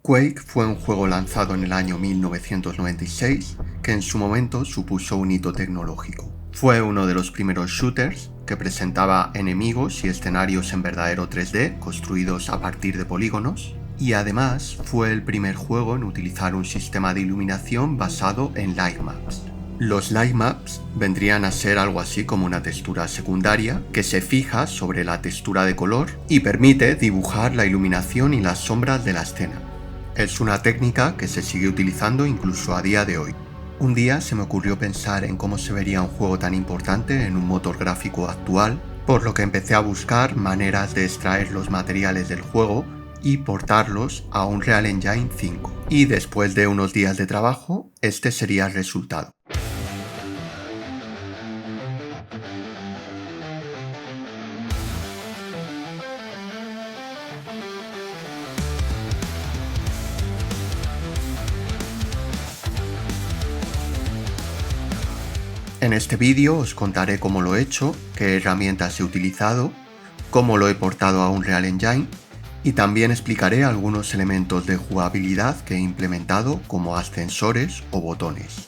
Quake fue un juego lanzado en el año 1996 que en su momento supuso un hito tecnológico. Fue uno de los primeros shooters que presentaba enemigos y escenarios en verdadero 3D construidos a partir de polígonos, y además fue el primer juego en utilizar un sistema de iluminación basado en light maps. Los light maps vendrían a ser algo así como una textura secundaria que se fija sobre la textura de color y permite dibujar la iluminación y las sombras de la escena. Es una técnica que se sigue utilizando incluso a día de hoy. Un día se me ocurrió pensar en cómo se vería un juego tan importante en un motor gráfico actual, por lo que empecé a buscar maneras de extraer los materiales del juego y portarlos a Unreal Engine 5. Y después de unos días de trabajo, este sería el resultado. En este vídeo os contaré cómo lo he hecho, qué herramientas he utilizado, cómo lo he portado a Unreal Engine y también explicaré algunos elementos de jugabilidad que he implementado como ascensores o botones.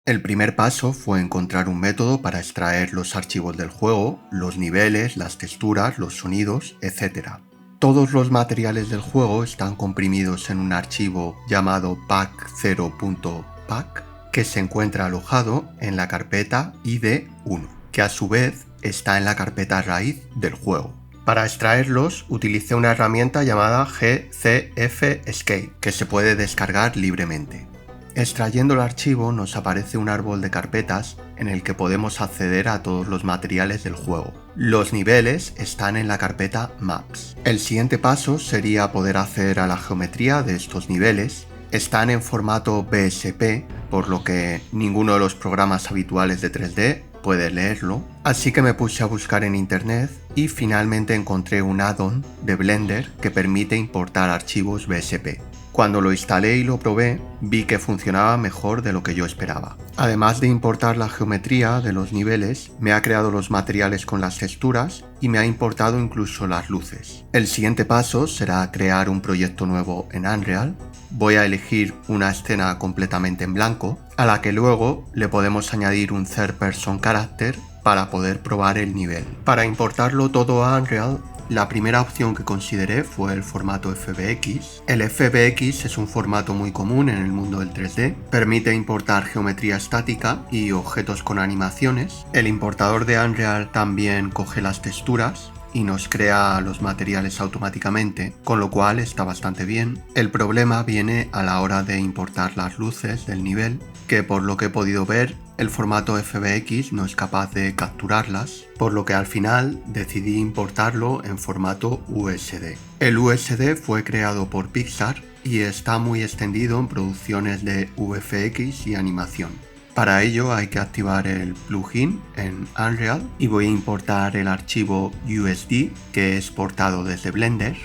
El primer paso fue encontrar un método para extraer los archivos del juego, los niveles, las texturas, los sonidos, etc. Todos los materiales del juego están comprimidos en un archivo llamado pack0.pack que se encuentra alojado en la carpeta ID1, que a su vez está en la carpeta raíz del juego. Para extraerlos utilicé una herramienta llamada GCF Escape, que se puede descargar libremente. Extrayendo el archivo nos aparece un árbol de carpetas en el que podemos acceder a todos los materiales del juego. Los niveles están en la carpeta Maps. El siguiente paso sería poder acceder a la geometría de estos niveles. Están en formato BSP, por lo que ninguno de los programas habituales de 3D puede leerlo, así que me puse a buscar en internet y finalmente encontré un add-on de Blender que permite importar archivos BSP. Cuando lo instalé y lo probé, vi que funcionaba mejor de lo que yo esperaba. Además de importar la geometría de los niveles, me ha creado los materiales con las texturas y me ha importado incluso las luces. El siguiente paso será crear un proyecto nuevo en Unreal. Voy a elegir una escena completamente en blanco, a la que luego le podemos añadir un third person character para poder probar el nivel. Para importarlo todo a Unreal, la primera opción que consideré fue el formato FBX. El FBX es un formato muy común en el mundo del 3D, permite importar geometría estática y objetos con animaciones. El importador de Unreal también coge las texturas y nos crea los materiales automáticamente, con lo cual está bastante bien. El problema viene a la hora de importar las luces del nivel, que por lo que he podido ver, el formato FBX no es capaz de capturarlas, por lo que al final decidí importarlo en formato USD. El USD fue creado por Pixar y está muy extendido en producciones de VFX y animación. Para ello hay que activar el plugin en Unreal y voy a importar el archivo USD que es portado desde Blender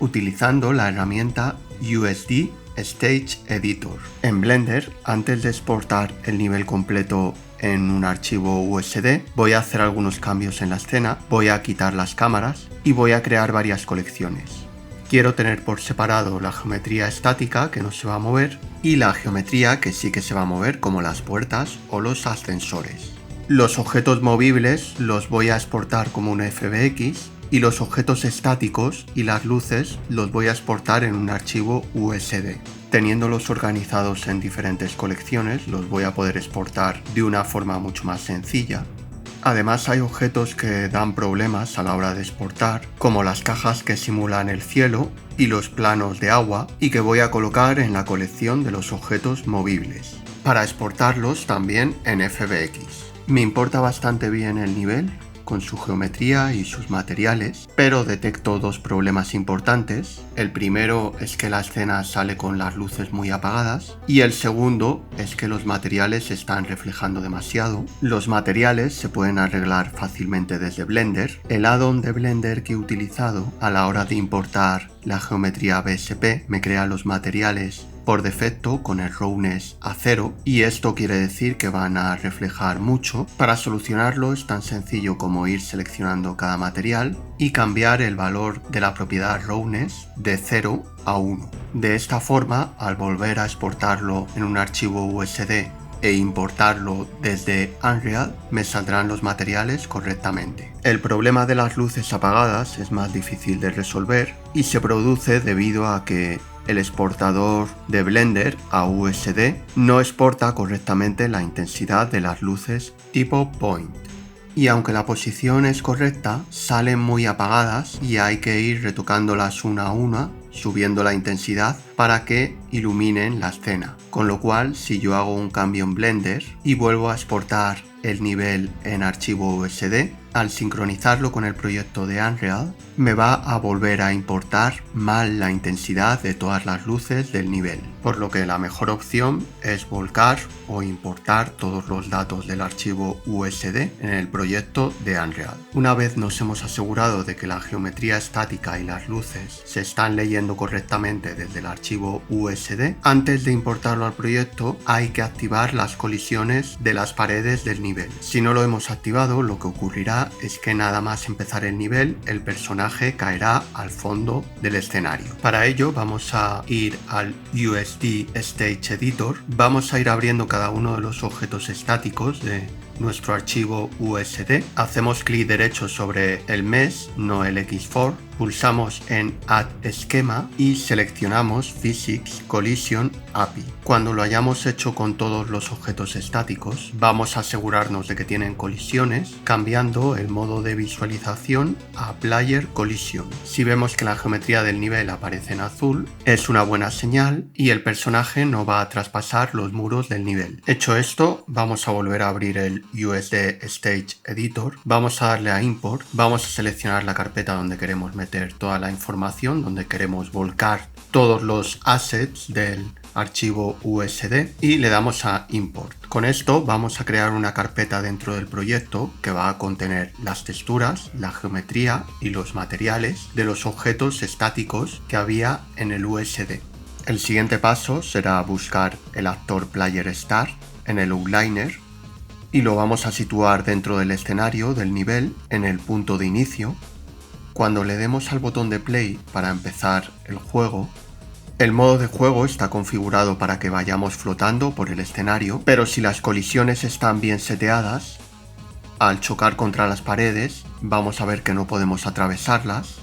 utilizando la herramienta USD Stage Editor. En Blender, antes de exportar el nivel completo en un archivo USD, voy a hacer algunos cambios en la escena, voy a quitar las cámaras y voy a crear varias colecciones. Quiero tener por separado la geometría estática que no se va a mover y la geometría que sí que se va a mover, como las puertas o los ascensores. Los objetos movibles los voy a exportar como un FBX y los objetos estáticos y las luces los voy a exportar en un archivo USD. Teniéndolos organizados en diferentes colecciones los voy a poder exportar de una forma mucho más sencilla. Además hay objetos que dan problemas a la hora de exportar, como las cajas que simulan el cielo y los planos de agua, y que voy a colocar en la colección de los objetos movibles, para exportarlos también en FBX. Me importa bastante bien el nivel, con su geometría y sus materiales, pero detecto dos problemas importantes. El primero es que la escena sale con las luces muy apagadas y el segundo es que los materiales se están reflejando demasiado. Los materiales se pueden arreglar fácilmente desde Blender. El add-on de Blender que he utilizado a la hora de importar la geometría BSP me crea los materiales por defecto con el roughness a 0 y esto quiere decir que van a reflejar mucho. Para solucionarlo es tan sencillo como ir seleccionando cada material y cambiar el valor de la propiedad roughness de 0 a 1. De esta forma, al volver a exportarlo en un archivo USD e importarlo desde Unreal, me saldrán los materiales correctamente. El problema de las luces apagadas es más difícil de resolver y se produce debido a que el exportador de Blender a USD no exporta correctamente la intensidad de las luces tipo point. Y aunque la posición es correcta, salen muy apagadas y hay que ir retocándolas una a una, subiendo la intensidad para que iluminen la escena. Con lo cual, si yo hago un cambio en Blender y vuelvo a exportar el nivel en archivo USD, al sincronizarlo con el proyecto de Unreal, me va a volver a importar mal la intensidad de todas las luces del nivel. Por lo que la mejor opción es volcar o importar todos los datos del archivo USD en el proyecto de Unreal. Una vez nos hemos asegurado de que la geometría estática y las luces se están leyendo correctamente desde el archivo USD, antes de importarlo al proyecto hay que activar las colisiones de las paredes del nivel. Si no lo hemos activado, lo que ocurrirá es que nada más empezar el nivel, el personaje caerá al fondo del escenario. Para ello vamos a ir al USD Stage Editor, vamos a ir abriendo cada uno de los objetos estáticos de nuestro archivo USD, hacemos clic derecho sobre el mesh, no el X4, pulsamos en Add Schema y seleccionamos Physics Collision API. Cuando lo hayamos hecho con todos los objetos estáticos, vamos a asegurarnos de que tienen colisiones, cambiando el modo de visualización a Player Collision. Si vemos que la geometría del nivel aparece en azul, es una buena señal y el personaje no va a traspasar los muros del nivel. Hecho esto, vamos a volver a abrir el USD Stage Editor, vamos a darle a Import, vamos a seleccionar la carpeta donde queremos meter toda la información, donde queremos volcar todos los assets del archivo USD y le damos a Import. Con esto vamos a crear una carpeta dentro del proyecto que va a contener las texturas, la geometría y los materiales de los objetos estáticos que había en el USD. El siguiente paso será buscar el actor Player Start en el outliner y lo vamos a situar dentro del escenario del nivel en el punto de inicio. Cuando le demos al botón de play para empezar el juego, el modo de juego está configurado para que vayamos flotando por el escenario, pero si las colisiones están bien seteadas, al chocar contra las paredes vamos a ver que no podemos atravesarlas.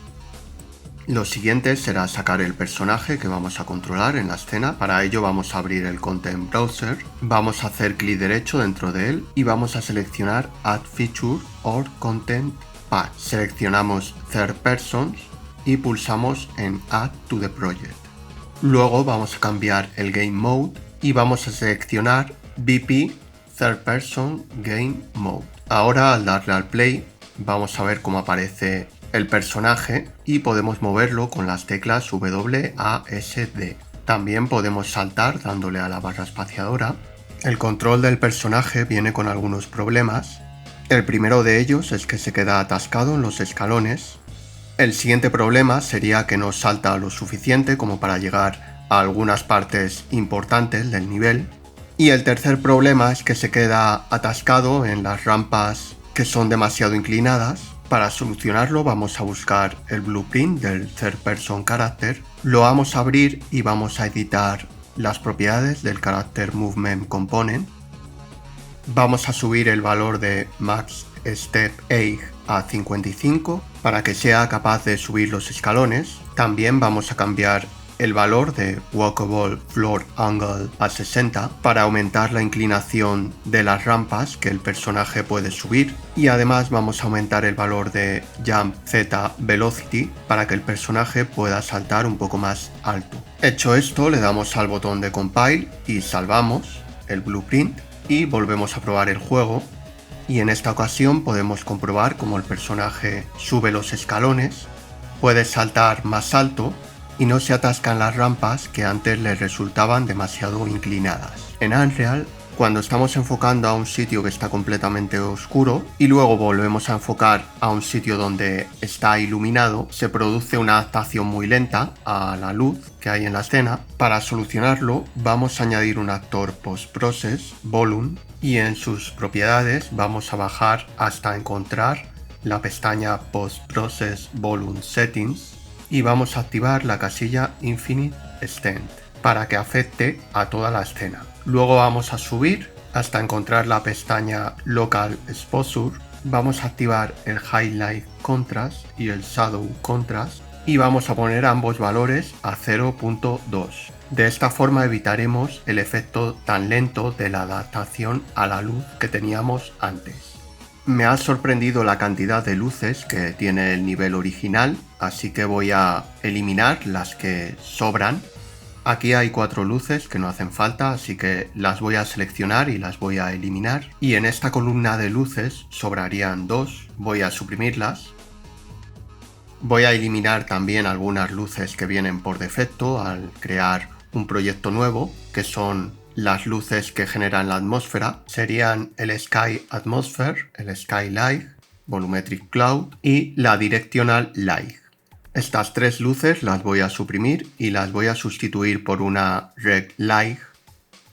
Lo siguiente será sacar el personaje que vamos a controlar en la escena. Para ello vamos a abrir el Content Browser, vamos a hacer clic derecho dentro de él y vamos a seleccionar Add Feature or Content Path. Seleccionamos Third Person y pulsamos en Add to the Project. Luego vamos a cambiar el Game Mode y vamos a seleccionar BP Third Person Game Mode. Ahora al darle al play vamos a ver cómo aparece el personaje y podemos moverlo con las teclas WASD. También podemos saltar dándole a la barra espaciadora. El control del personaje viene con algunos problemas. El primero de ellos es que se queda atascado en los escalones. El siguiente problema sería que no salta lo suficiente como para llegar a algunas partes importantes del nivel. Y el tercer problema es que se queda atascado en las rampas que son demasiado inclinadas. Para solucionarlo vamos a buscar el blueprint del Third Person Character, lo vamos a abrir y vamos a editar las propiedades del Character Movement Component. Vamos a subir el valor de Max Step Age a 55 para que sea capaz de subir los escalones. También vamos a cambiar el valor de Walkable Floor Angle a 60 para aumentar la inclinación de las rampas que el personaje puede subir, y además vamos a aumentar el valor de Jump Z Velocity para que el personaje pueda saltar un poco más alto. Hecho esto, le damos al botón de Compile y salvamos el blueprint y volvemos a probar el juego, y en esta ocasión podemos comprobar cómo el personaje sube los escalones, puede saltar más alto y no se atascan las rampas que antes le resultaban demasiado inclinadas. En Unreal Cuando estamos enfocando a un sitio que está completamente oscuro y luego volvemos a enfocar a un sitio donde está iluminado, se produce una adaptación muy lenta a la luz que hay en la escena. Para solucionarlo, vamos a añadir un actor post-process, volume, y en sus propiedades vamos a bajar hasta encontrar la pestaña post-process volume settings y vamos a activar la casilla infinite extend para que afecte a toda la escena. Luego vamos a subir hasta encontrar la pestaña Local Exposure, vamos a activar el Highlight Contrast y el Shadow Contrast y vamos a poner ambos valores a 0.2. De esta forma evitaremos el efecto tan lento de la adaptación a la luz que teníamos antes. Me ha sorprendido la cantidad de luces que tiene el nivel original, así que voy a eliminar las que sobran. Aquí hay 4 luces que no hacen falta, así que las voy a seleccionar y las voy a eliminar. Y en esta columna de luces sobrarían 2, voy a suprimirlas. Voy a eliminar también algunas luces que vienen por defecto al crear un proyecto nuevo, que son las luces que generan la atmósfera. Serían el Sky Atmosphere, el Sky Light, Volumetric Cloud y la Directional Light. Estas 3 luces las voy a suprimir y las voy a sustituir por una Reg Light.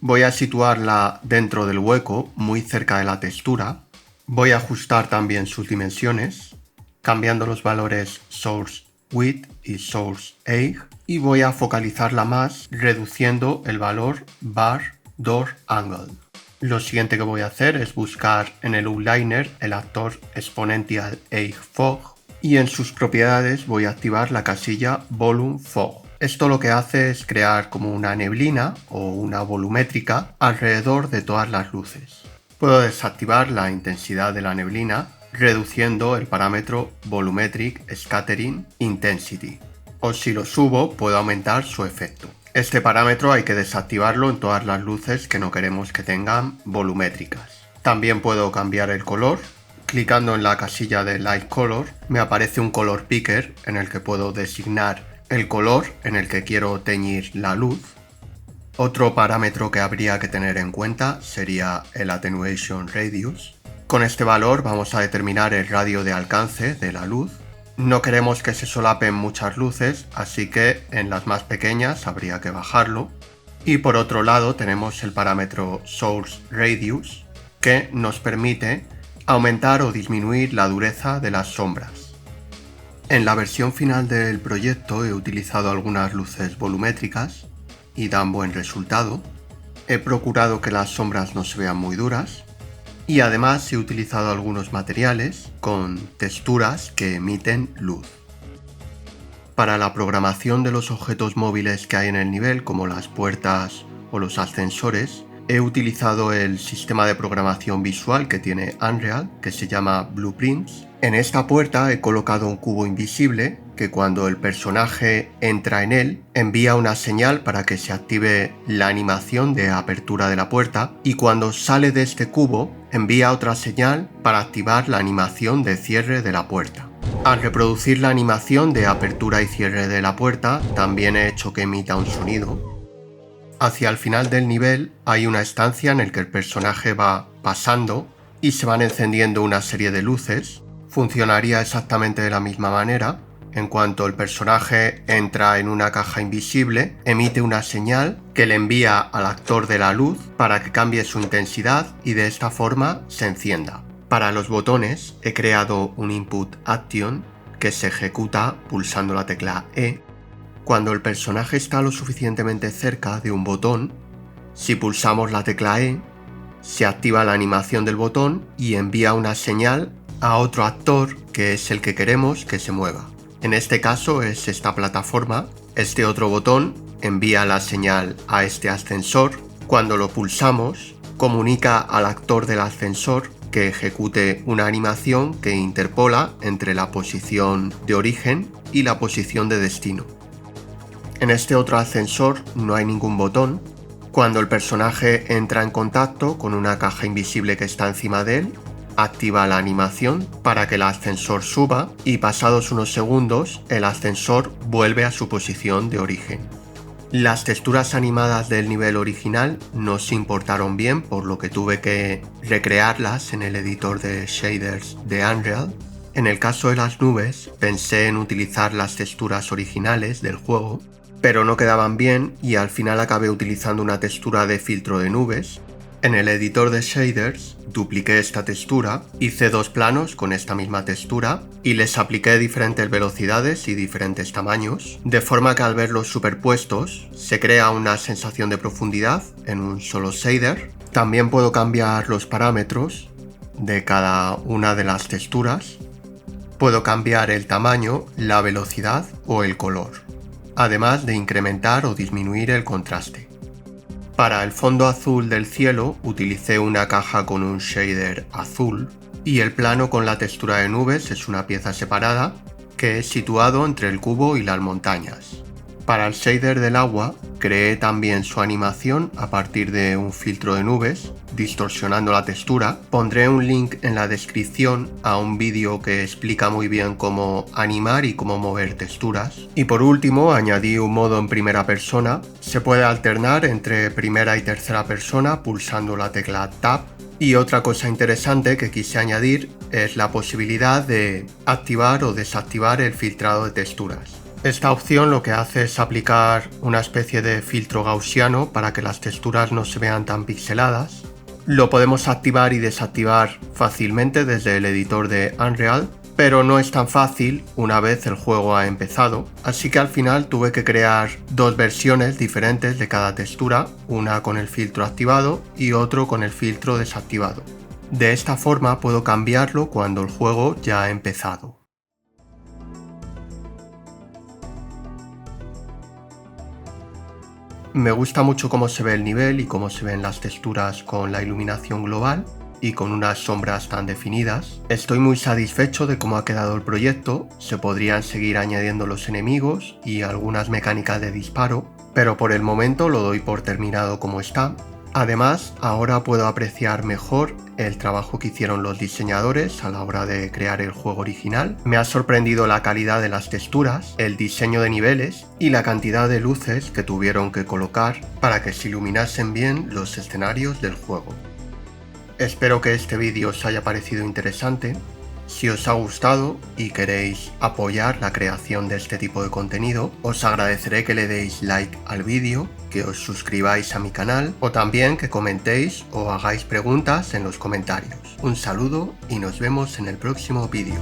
Voy a situarla dentro del hueco, muy cerca de la textura. Voy a ajustar también sus dimensiones, cambiando los valores Source Width y Source Age. Y voy a focalizarla más, reduciendo el valor Bar Door Angle. Lo siguiente que voy a hacer es buscar en el outliner el actor Exponential Age Fog. Y en sus propiedades voy a activar la casilla Volume Fog. Esto lo que hace es crear como una neblina o una volumétrica alrededor de todas las luces. Puedo desactivar la intensidad de la neblina reduciendo el parámetro Volumetric Scattering Intensity. O si lo subo, puedo aumentar su efecto. Este parámetro hay que desactivarlo en todas las luces que no queremos que tengan volumétricas. También puedo cambiar el color. Clicando en la casilla de Light Color me aparece un color picker en el que puedo designar el color en el que quiero teñir la luz. Otro parámetro que habría que tener en cuenta sería el Attenuation Radius. Con este valor vamos a determinar el radio de alcance de la luz. No queremos que se solapen muchas luces, así que en las más pequeñas habría que bajarlo. Y por otro lado tenemos el parámetro Source Radius, que nos permite aumentar o disminuir la dureza de las sombras. En la versión final del proyecto he utilizado algunas luces volumétricas y dan buen resultado. He procurado que las sombras no se vean muy duras y además he utilizado algunos materiales con texturas que emiten luz. Para la programación de los objetos móviles que hay en el nivel, como las puertas o los ascensores, he utilizado el sistema de programación visual que tiene Unreal, que se llama Blueprints. En esta puerta he colocado un cubo invisible que cuando el personaje entra en él envía una señal para que se active la animación de apertura de la puerta y cuando sale de este cubo envía otra señal para activar la animación de cierre de la puerta. Al reproducir la animación de apertura y cierre de la puerta también he hecho que emita un sonido. Hacia el final del nivel hay una estancia en la que el personaje va pasando y se van encendiendo una serie de luces. Funcionaría exactamente de la misma manera. En cuanto el personaje entra en una caja invisible, emite una señal que le envía al actor de la luz para que cambie su intensidad y de esta forma se encienda. Para los botones he creado un input action que se ejecuta pulsando la tecla E. Cuando el personaje está lo suficientemente cerca de un botón, si pulsamos la tecla E, se activa la animación del botón y envía una señal a otro actor que es el que queremos que se mueva. En este caso es esta plataforma. Este otro botón envía la señal a este ascensor. Cuando lo pulsamos, comunica al actor del ascensor que ejecute una animación que interpola entre la posición de origen y la posición de destino. En este otro ascensor no hay ningún botón. Cuando el personaje entra en contacto con una caja invisible que está encima de él, activa la animación para que el ascensor suba y pasados unos segundos el ascensor vuelve a su posición de origen. Las texturas animadas del nivel original no se importaron bien, por lo que tuve que recrearlas en el editor de shaders de Unreal. En el caso de las nubes, pensé en utilizar las texturas originales del juego, pero no quedaban bien y al final acabé utilizando una textura de filtro de nubes. En el editor de shaders dupliqué esta textura, hice dos planos con esta misma textura y les apliqué diferentes velocidades y diferentes tamaños, de forma que al verlos superpuestos se crea una sensación de profundidad en un solo shader. También puedo cambiar los parámetros de cada una de las texturas. Puedo cambiar el tamaño, la velocidad o el color, además de incrementar o disminuir el contraste. Para el fondo azul del cielo utilicé una caja con un shader azul y el plano con la textura de nubes es una pieza separada que es situado entre el cubo y las montañas. Para el shader del agua creé también su animación a partir de un filtro de nubes, distorsionando la textura. Pondré un link en la descripción a un vídeo que explica muy bien cómo animar y cómo mover texturas. Y por último añadí un modo en primera persona. Se puede alternar entre primera y tercera persona pulsando la tecla Tab. Y otra cosa interesante que quise añadir es la posibilidad de activar o desactivar el filtrado de texturas. Esta opción lo que hace es aplicar una especie de filtro gaussiano para que las texturas no se vean tan pixeladas. Lo podemos activar y desactivar fácilmente desde el editor de Unreal, pero no es tan fácil una vez el juego ha empezado, así que al final tuve que crear dos versiones diferentes de cada textura, una con el filtro activado y otro con el filtro desactivado. De esta forma puedo cambiarlo cuando el juego ya ha empezado. Me gusta mucho cómo se ve el nivel y cómo se ven las texturas con la iluminación global y con unas sombras tan definidas. Estoy muy satisfecho de cómo ha quedado el proyecto. Se podrían seguir añadiendo los enemigos y algunas mecánicas de disparo, pero por el momento lo doy por terminado como está. Además, ahora puedo apreciar mejor el trabajo que hicieron los diseñadores a la hora de crear el juego original. Me ha sorprendido la calidad de las texturas, el diseño de niveles y la cantidad de luces que tuvieron que colocar para que se iluminasen bien los escenarios del juego. Espero que este vídeo os haya parecido interesante. Si os ha gustado y queréis apoyar la creación de este tipo de contenido, os agradeceré que le deis like al vídeo, que os suscribáis a mi canal o también que comentéis o hagáis preguntas en los comentarios. Un saludo y nos vemos en el próximo vídeo.